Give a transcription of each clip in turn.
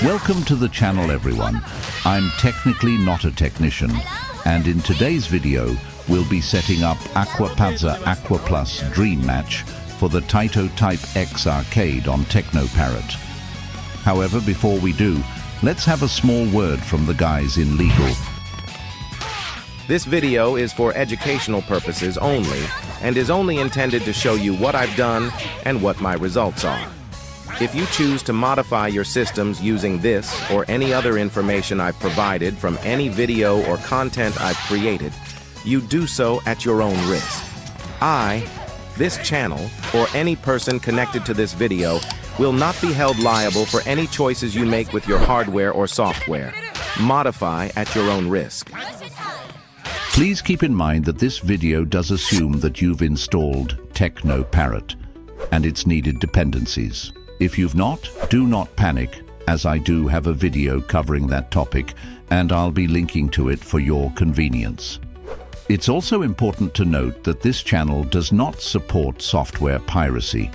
Welcome to the channel, everyone. I'm technically not a technician, and in today's video we'll be setting up Aquapazza Aquaplus Dream Match for the Taito Type X arcade on TeknoParrot. However, before we do, let's have a small word from the guys in legal. This video is for educational purposes only and is only intended to show you what I've done and what my results are. If you choose to modify your systems using this or any other information I've provided from any video or content I've created, you do so at your own risk. I, this channel, or any person connected to this video will not be held liable for any choices you make with your hardware or software. Modify at your own risk. Please keep in mind that this video does assume that you've installed TeknoParrot and its needed dependencies. If you've not, do not panic, as I do have a video covering that topic, and I'll be linking to it for your convenience. It's also important to note that this channel does not support software piracy.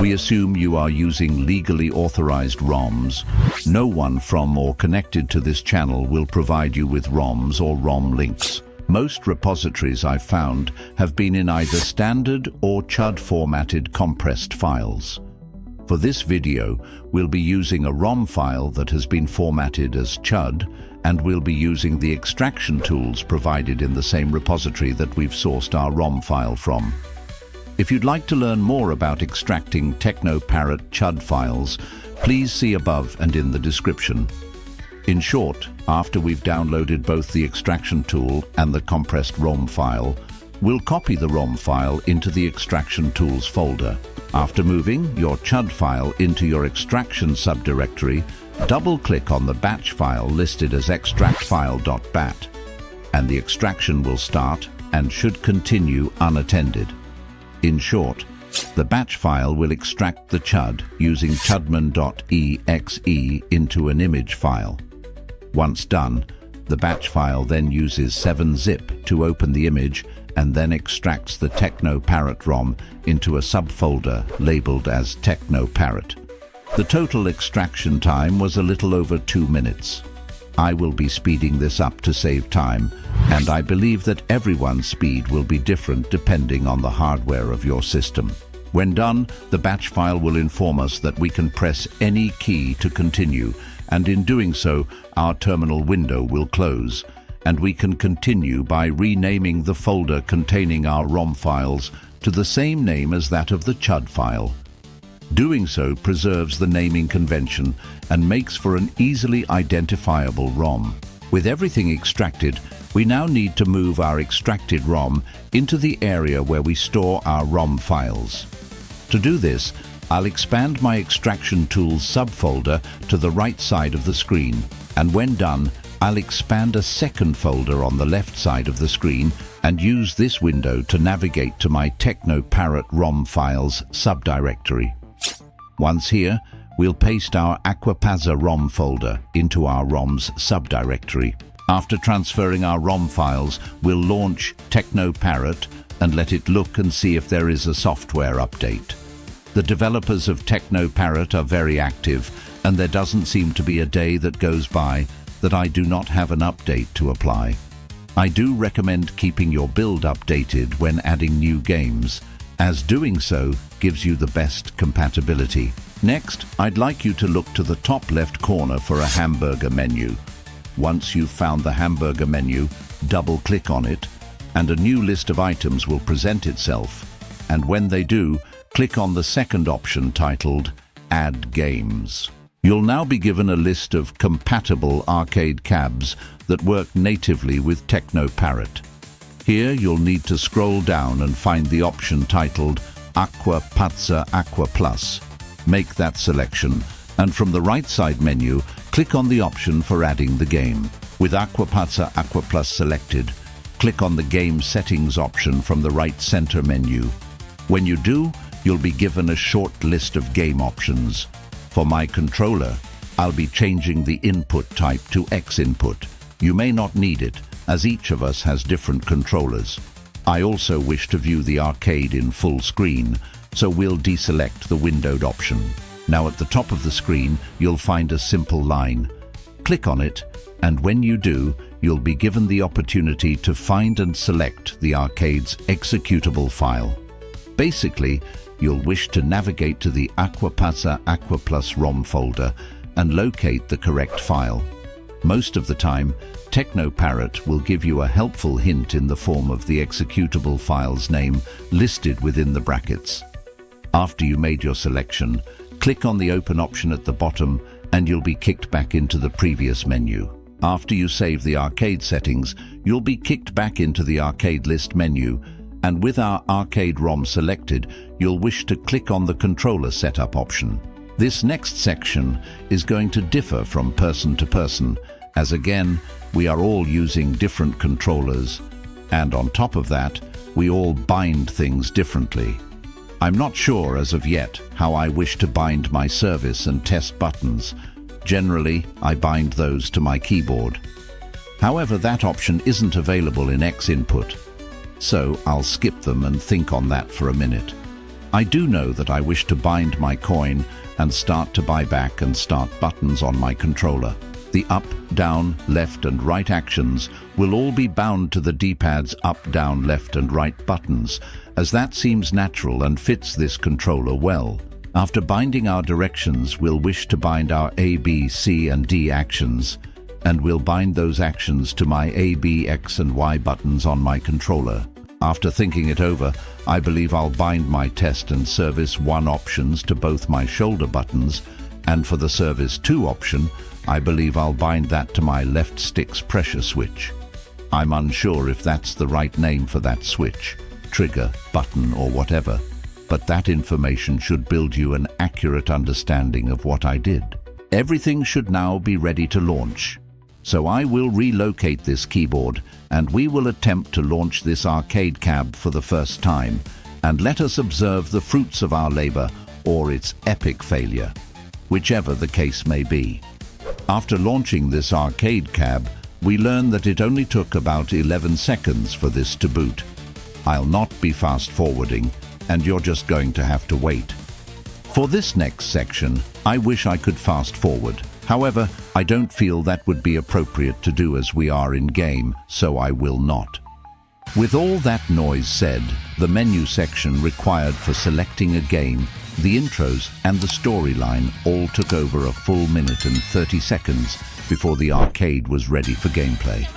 We assume you are using legally authorized ROMs. No one from or connected to this channel will provide you with ROMs or ROM links. Most repositories I've found have been in either standard or CHD formatted compressed files. For this video, we'll be using a ROM file that has been formatted as CHD, and we'll be using the extraction tools provided in the same repository that we've sourced our ROM file from. If you'd like to learn more about extracting TeknoParrot CHD files, please see above and in the description. In short, after we've downloaded both the extraction tool and the compressed ROM file, we'll copy the ROM file into the extraction tools folder. After moving your CHD file into your extraction subdirectory, double-click on the batch file listed as extractfile.bat, and the extraction will start and should continue unattended. In short, the batch file will extract the CHD using chudman.exe into an image file. Once done, the batch file then uses 7-zip to open the image and then extracts the TeknoParrot ROM into a subfolder labeled as TeknoParrot. The total extraction time was a little over 2 minutes. I will be speeding this up to save time, and I believe that everyone's speed will be different depending on the hardware of your system. When done, the batch file will inform us that we can press any key to continue, and in doing so, our terminal window will close, and we can continue by renaming the folder containing our ROM files to the same name as that of the CHD file. Doing so preserves the naming convention and makes for an easily identifiable ROM. With everything extracted, we now need to move our extracted ROM into the area where we store our ROM files. To do this, I'll expand my extraction tools subfolder to the right side of the screen, and when done, I'll expand a second folder on the left side of the screen and use this window to navigate to my TeknoParrot ROM files subdirectory. Once here, we'll paste our Aquapazza ROM folder into our ROMs subdirectory. After transferring our ROM files, we'll launch TeknoParrot and let it look and see if there is a software update. The developers of TeknoParrot are very active, and there doesn't seem to be a day that goes by that I do not have an update to apply. I do recommend keeping your build updated when adding new games, as doing so gives you the best compatibility. Next, I'd like you to look to the top left corner for a hamburger menu. Once you've found the hamburger menu, double-click on it, and a new list of items will present itself. And when they do, click on the second option titled Add Games. You'll now be given a list of compatible arcade cabs that work natively with TeknoParrot. Here you'll need to scroll down and find the option titled Aquapazza Aquaplus. Make that selection, and from the right side menu, click on the option for adding the game. With Aquapazza Aquaplus selected, click on the Game Settings option from the right center menu. When you do, you'll be given a short list of game options. For my controller, I'll be changing the input type to X input. You may not need it, as each of us has different controllers. I also wish to view the arcade in full screen, so we'll deselect the windowed option. Now at the top of the screen, you'll find a simple line. Click on it, and when you do, you'll be given the opportunity to find and select the arcade's executable file. Basically, you'll wish to navigate to the Aquapazza Aquaplus ROM folder and locate the correct file. Most of the time, TeknoParrot will give you a helpful hint in the form of the executable file's name listed within the brackets. After you made your selection, click on the Open option at the bottom and you'll be kicked back into the previous menu. After you save the arcade settings, you'll be kicked back into the arcade list menu, and with our arcade ROM selected, you'll wish to click on the controller setup option. This next section is going to differ from person to person, as again, we are all using different controllers, and on top of that, we all bind things differently. I'm not sure as of yet how I wish to bind my service and test buttons. Generally, I bind those to my keyboard. However, that option isn't available in X input, so I'll skip them and think on that for a minute. I do know that I wish to bind my coin and start to buy back and start buttons on my controller. The up, down, left and right actions will all be bound to the D-pad's up, down, left and right buttons, as that seems natural and fits this controller well. After binding our directions, we'll wish to bind our A, B, C and D actions, and we'll bind those actions to my A, B, X and Y buttons on my controller. After thinking it over, I believe I'll bind my test and service 1 options to both my shoulder buttons, and for the service 2 option, I believe I'll bind that to my left stick's pressure switch. I'm unsure if that's the right name for that switch, trigger, button or whatever, but that information should build you an accurate understanding of what I did. Everything should now be ready to launch. So I will relocate this keyboard and we will attempt to launch this arcade cab for the first time, and let us observe the fruits of our labor or its epic failure, whichever the case may be. After launching this arcade cab, we learn that it only took about 11 seconds for this to boot. I'll not be fast forwarding, and you're just going to have to wait. For this next section, I wish I could fast forward. However, I don't feel that would be appropriate to do as we are in game, so I will not. With all that noise said, the menu section required for selecting a game, the intros and the storyline all took over a full minute and 30 seconds before the arcade was ready for gameplay.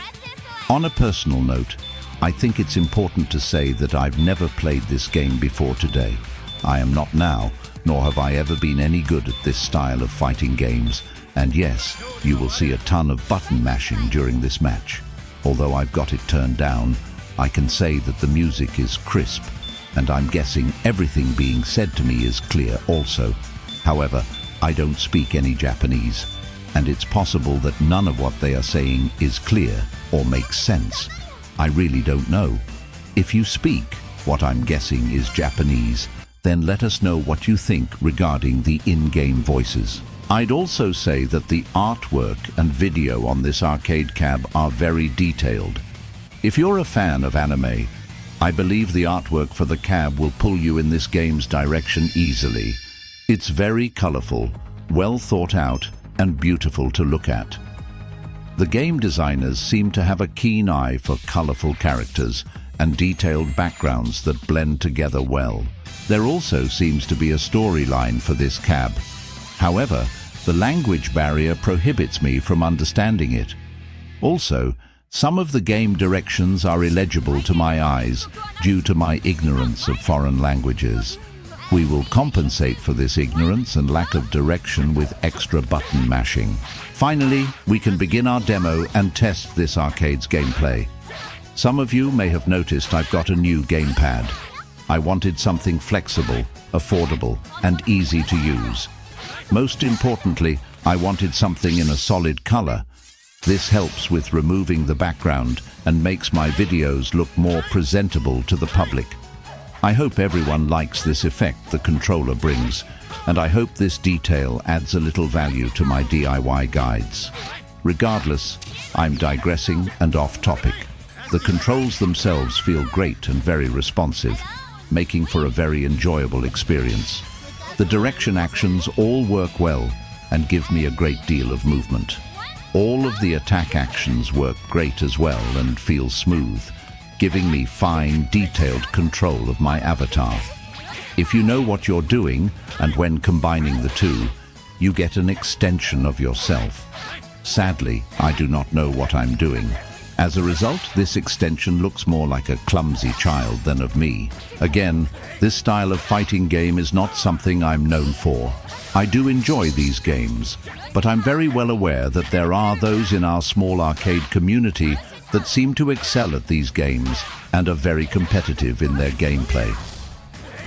On a personal note, I think it's important to say that I've never played this game before today. I am not now, nor have I ever been any good at this style of fighting games, and yes, you will see a ton of button mashing during this match. Although I've got it turned down, I can say that the music is crisp, and I'm guessing everything being said to me is clear also. However, I don't speak any Japanese, and it's possible that none of what they are saying is clear or makes sense. I really don't know. If you speak what I'm guessing is Japanese, then let us know what you think regarding the in-game voices. I'd also say that the artwork and video on this arcade cab are very detailed. If you're a fan of anime, I believe the artwork for the cab will pull you in this game's direction easily. It's very colorful, well thought out, and beautiful to look at. The game designers seem to have a keen eye for colorful characters and detailed backgrounds that blend together well. There also seems to be a storyline for this cab. However, the language barrier prohibits me from understanding it. Also, some of the game directions are illegible to my eyes due to my ignorance of foreign languages. We will compensate for this ignorance and lack of direction with extra button mashing. Finally, we can begin our demo and test this arcade's gameplay. Some of you may have noticed I've got a new gamepad. I wanted something flexible, affordable, and easy to use. Most importantly, I wanted something in a solid color. This helps with removing the background and makes my videos look more presentable to the public. I hope everyone likes this effect the controller brings, and I hope this detail adds a little value to my DIY guides. Regardless, I'm digressing and off topic. The controls themselves feel great and very responsive, making for a very enjoyable experience. The direction actions all work well and give me a great deal of movement. All of the attack actions work great as well and feel smooth, giving me fine, detailed control of my avatar. If you know what you're doing, and when combining the two, you get an extension of yourself. Sadly, I do not know what I'm doing. As a result, this extension looks more like a clumsy child than of me. Again, this style of fighting game is not something I'm known for. I do enjoy these games, but I'm very well aware that there are those in our small arcade community that seem to excel at these games and are very competitive in their gameplay.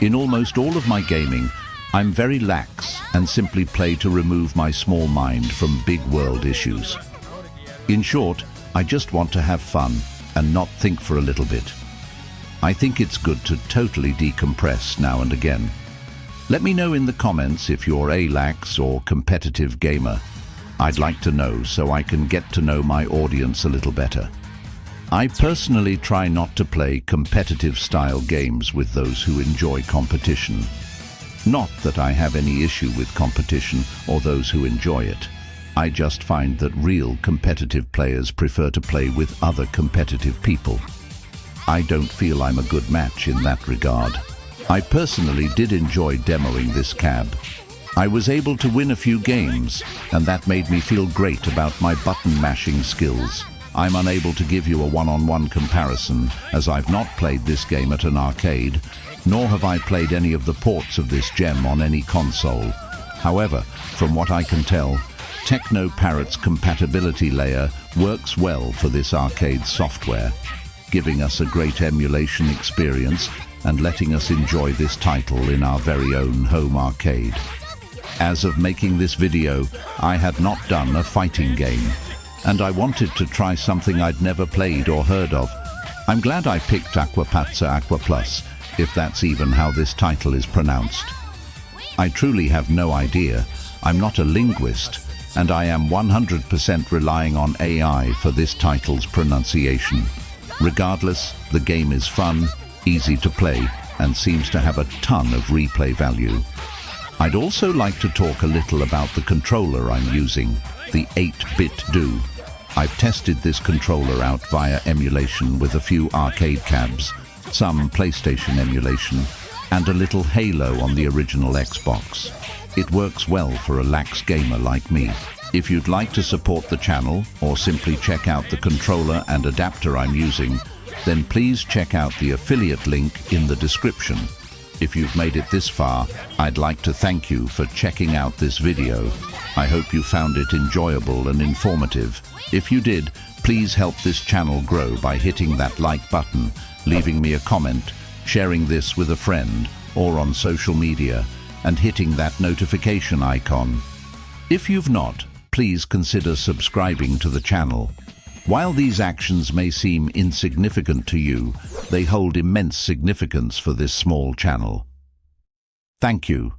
In almost all of my gaming, I'm very lax and simply play to remove my small mind from big world issues. In short, I just want to have fun and not think for a little bit. I think it's good to totally decompress now and again. Let me know in the comments if you're a lax or competitive gamer. I'd like to know so I can get to know my audience a little better. I personally try not to play competitive style games with those who enjoy competition. Not that I have any issue with competition or those who enjoy it. I just find that real competitive players prefer to play with other competitive people. I don't feel I'm a good match in that regard. I personally did enjoy demoing this cab. I was able to win a few games, and that made me feel great about my button mashing skills. I'm unable to give you a one-on-one comparison, as I've not played this game at an arcade, nor have I played any of the ports of this gem on any console. However, from what I can tell, TeknoParrot's compatibility layer works well for this arcade software, giving us a great emulation experience and letting us enjoy this title in our very own home arcade. As of making this video, I had not done a fighting game, and I wanted to try something I'd never played or heard of. I'm glad I picked Aquapazza Aquaplus, if that's even how this title is pronounced. I truly have no idea. I'm not a linguist, and I am 100% relying on AI for this title's pronunciation. Regardless, the game is fun, easy to play, and seems to have a ton of replay value. I'd also like to talk a little about the controller I'm using, the 8-bit Do. I've tested this controller out via emulation with a few arcade cabs, some PlayStation emulation, and a little Halo on the original Xbox. It works well for a lax gamer like me. If you'd like to support the channel or simply check out the controller and adapter I'm using, then please check out the affiliate link in the description. If you've made it this far, I'd like to thank you for checking out this video. I hope you found it enjoyable and informative. If you did, please help this channel grow by hitting that like button, leaving me a comment, sharing this with a friend or on social media, and hitting that notification icon. If you've not, please consider subscribing to the channel. While these actions may seem insignificant to you, they hold immense significance for this small channel. Thank you.